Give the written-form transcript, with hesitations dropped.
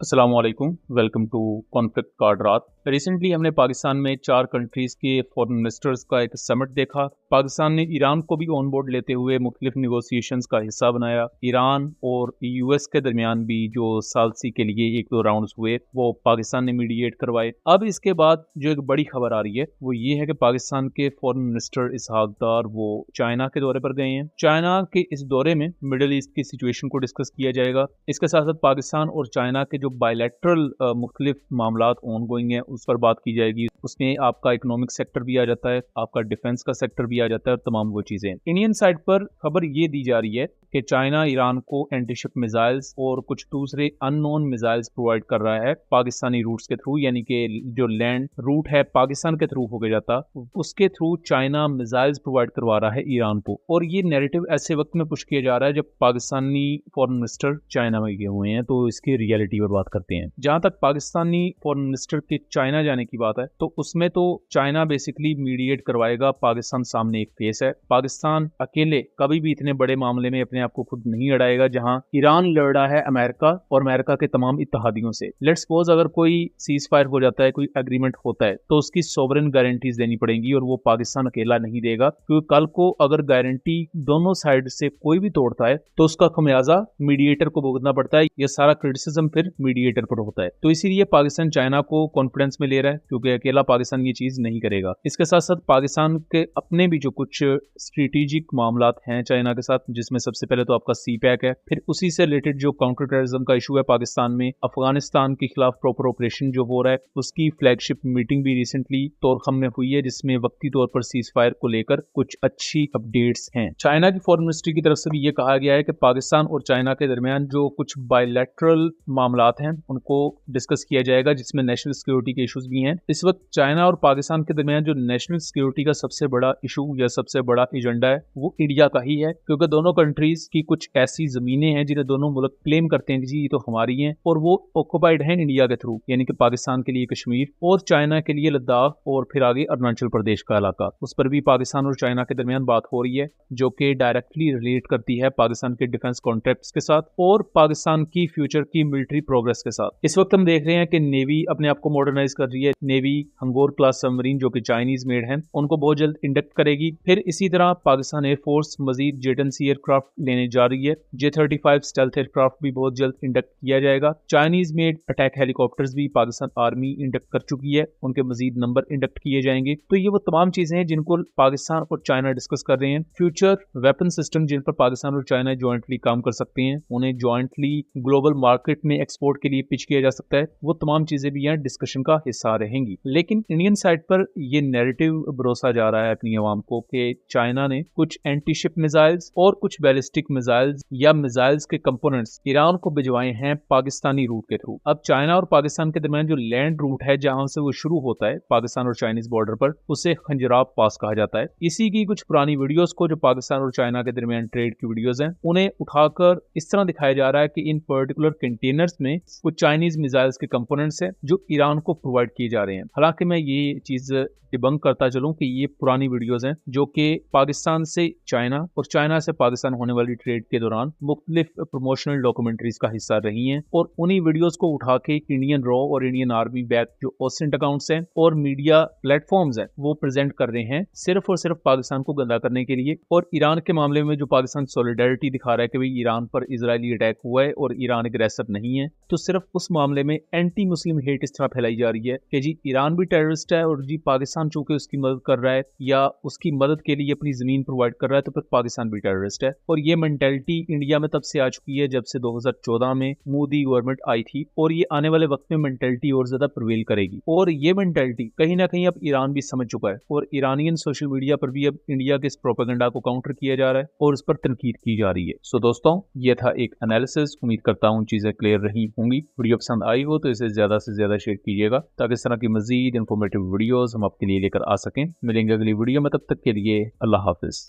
अस्सलाम वालेकुम, welcome to conflict card रात। रिसेंटली हमने पाकिस्तान में 4 कंट्रीज़ के फॉरेन मिनिस्टर्स का एक समिट देखा। पाकिस्तान ने ईरान को भी ऑन बोर्ड लेते हुए मुख्तलिफ नेगोशिएशंस का हिस्सा बनाया। ईरान और यूएस के दरमियान भी जो सालसी के लिए 1-2 राउंड्स हुए वो पाकिस्तान ने मीडिएट करवाए। अब इसके बाद जो एक बड़ी खबर आ रही है वो ये है कि पाकिस्तान के फॉरेन मिनिस्टर इसहाक डार वो चाइना के दौरे पर गए हैं। चाइना के इस दौरे में मिडल ईस्ट की सिचुएशन को डिस्कस किया जाएगा। इसके साथ साथ पाकिस्तान और चाइना के जो बायलैटरल मुख्तलिफ मामलात ऑन गोइंग हैं उस पर बात की जाएगी। उसमें आपका इकोनॉमिक सेक्टर भी आ जाता है, आपका डिफेंस का सेक्टर भी आ जाता है और तमाम वो चीज़ें। इंडियन साइड पर खबर ये दी जा रही है कि चाइना ईरान को एंटीशिप मिसाइल्स और कुछ दूसरे अननोन मिसाइल्स प्रोवाइड कर रहा है पाकिस्तानी रूट्स के थ्रू, यानी कि जो लैंड रूट है पाकिस्तान के थ्रू होके जाता उसके थ्रू चाइना मिसाइल्स प्रोवाइड करवा रहा है ईरान को। और ये नैरेटिव ऐसे वक्त में पुश किया जा रहा है जब पाकिस्तानी फॉरेन मिनिस्टर चाइना में गए हुए हैं। तो इसकी रियलिटी पर बात करते हैं। जहां तक पाकिस्तानी फॉरेन मिनिस्टर के चाइना जाने की बात है तो उसमें तो चाइना बेसिकली मीडिएट करवाएगा। पाकिस्तान सामने एक फेस है। पाकिस्तान अकेले कभी भी इतने बड़े मामले में अपने आपको खुद नहीं लड़ाएगा जहां ईरान लड़ रहा है अमेरिका और अमेरिका के तमाम इत्तेहादियों से। लेट्स सपोज अगर कोई सीज फायर हो जाता है, कोई एग्रीमेंट होता है तो उसकी सोवरेन गारंटीज देनी पड़ेंगी और वो पाकिस्तान अकेला नहीं देगा, क्योंकि कल को अगर गारंटी दोनों साइड से कोई भी तोड़ता है तो उसका खमियाजा मीडिएटर को भुगतना पड़ता है। यह सारा क्रिटिसिज्म फिर मीडिएटर पर होता है। तो इसीलिए पाकिस्तान चाइना को कॉन्फिडेंस में ले रहा है क्योंकि अकेला पाकिस्तान ये चीज नहीं करेगा। इसके साथ साथ पाकिस्तान के अपने भी जो कुछ स्ट्रेटेजिक मामलात हैं चाइना के साथ, जिसमें सबसे पहले तो आपका सी पैक है, फिर उसी से रिलेटेड जो काउंटर टेररिज्म का इशू है पाकिस्तान में, अफगानिस्तान के खिलाफ प्रॉपर ऑपरेशन जो हो रहा है उसकी फ्लैगशिप मीटिंग भी रिसेंटली तोरखम में हुई है जिसमें वक्ती तौर पर सीज फायर को लेकर कुछ अच्छी अपडेट्स हैं। चाइना की फॉरेन मिनिस्ट्री की तरफ से भी ये कहा गया है कि पाकिस्तान और चाइना के दरमियान जो कुछ बायलैटरल मामलात हैं उनको डिस्कस किया जाएगा जिसमें नेशनल सिक्योरिटी के इश्यूज भी हैं। इस वक्त चाइना और पाकिस्तान के दरमियान जो नेशनल सिक्योरिटी का सबसे बड़ा इशू या सबसे बड़ा एजेंडा है वो इंडिया का ही है, क्योंकि दोनों कंट्रीज की कुछ ऐसी जमीनें हैं जिन्हें दोनों मुल्क क्लेम करते हैं कि जी ये तो हमारी हैं और वो ऑक्युपाइड हैं इंडिया के थ्रू, यानी कि पाकिस्तान के लिए कश्मीर और चाइना के लिए लद्दाख और फिर आगे अरुणाचल प्रदेश का इलाका। उस पर भी पाकिस्तान और चाइना के दरमियान बात हो रही है जो कि डायरेक्टली रिलेट करती है पाकिस्तान के डिफेंस कॉन्ट्रैक्ट्स के साथ और पाकिस्तान की फ्यूचर की मिलिट्री प्रोग्रेस के साथ। इस वक्त हम देख रहे हैं कि नेवी अपने आप को मॉडर्नाइज कर रही है। नेवी हंगोर क्लास सबमरीन जो कि चाइनीज मेड हैं उनको बहुत जल्द इंडक्ट करेगी। फिर इसी तरह पाकिस्तान एयरफोर्स मजीद J-10C एयरक्राफ्ट लेने जा रही है। J-35 स्टेल्थ एयरक्राफ्ट भी बहुत जल्द इंडक्ट किया जाएगा। चाइनीज मेड अटैक हेलीकॉप्टर्स भी पाकिस्तान आर्मी इंडक्ट कर चुकी है, उनके मजीद नंबर इंडक्ट किए जाएंगे। तो ये वो तमाम चीजें हैं जिनको पाकिस्तान और चाइना डिस्कस कर रहे हैं। फ्यूचर वेपन सिस्टम जिन पर पाकिस्तान और चाइना ज्वाइंटली काम कर सकते हैं, उन्हें ज्वाइंटली ग्लोबल मार्केट में एक्सपोर्ट के लिए पिच किया जा सकता है, वो तमाम चीजें भी यहाँ डिस्कशन का हिस्सा रहेंगी। लेकिन इंडियन साइड पर यह नैरेटिव भरोसा जा रहा है अपनी आवाम को कि चाइना ने कुछ एंटीशिप मिसाइल्स और कुछ बैलिस्टिक मिसाइल्स या मिसाइल्स के कंपोनेंट्स ईरान को भिजवाए हैं पाकिस्तानी रूट के थ्रू। अब चाइना और पाकिस्तान के दरमियान जो लैंड रूट है जहां से वो शुरू होता है पाकिस्तान और चाइनीज बॉर्डर पर, उसे खंजराब पास कहा जाता है। इसी की कुछ पुरानी वीडियोस को जो पाकिस्तान और चाइना के दरमियान ट्रेड की वीडियोस हैं उन्हें उठाकर इस तरह दिखाया जा रहा है कि इन पर्टिकुलर कंटेनर्स में कुछ चाइनीज मिसाइल्स के कंपोनेंट्स हैं जो ईरान को प्रोवाइड किए जा रहे हैं। हालांकि मैं ये चीज डिबंक करता चलूं कि ये पुरानी वीडियोस हैं जो कि पाकिस्तान से चाइना और चाइना से पाकिस्तान होने वाली ट्रेड के दौरान मुख्तलिफ प्रमोशनल डॉक्यूमेंट्रीज का हिस्सा रही हैं और उन्हीं वीडियोस को उठा के इंडियन रॉ और इंडियन आर्मी बैक जो ओसेंट अकाउंट्स हैं और मीडिया प्लेटफॉर्म्स हैं वो प्रेजेंट कर रहे हैं सिर्फ और सिर्फ पाकिस्तान को गंदा करने के लिए। और ईरान के मामले में जो पाकिस्तान सॉलिडेरिटी दिखा रहा है कि भाई ईरान पर इजरायली अटैक हुआ है और ईरान एग्रेसर नहीं है, तो सिर्फ उस मामले में एंटी मुस्लिम हेट इस तरह फैलाई जा रही है कि जी ईरान भी टेररिस्ट है और जी पाकिस्तान चूंकि उसकी मदद कर रहा है या उसकी मदद के लिए अपनी जमीन प्रोवाइड कर रहा है तो फिर पाकिस्तान भी टेररिस्ट है। और ये मेंटालिटी इंडिया में तब से आ चुकी है जब से 2014 में मोदी गवर्नमेंट आई थी और ये आने वाले वक्त में मेंटालिटी और ज्यादा प्रिवेल करेगी। और ये मेंटालिटी कहीं ना कहीं अब ईरान भी समझ चुका है और ईरानियन सोशल मीडिया पर भी अब इंडिया के इस प्रोपेगेंडा को काउंटर किया जा रहा है और उस पर तनकीद की जा रही है। सो दोस्तों, ये था एक एनालिसिस। उम्मीद करता हूँ चीजें क्लियर रही होंगी। वीडियो पसंद आई हो तो इसे ज्यादा से ज्यादा शेयर कीजिएगा ताकि इस तरह की मजीद इन्फॉर्मेटिव वीडियोस हम आपके लिए लेकर आ सकें। मिलेंगे अगली वीडियो में, तब तक के लिए अल्लाह हाफिज।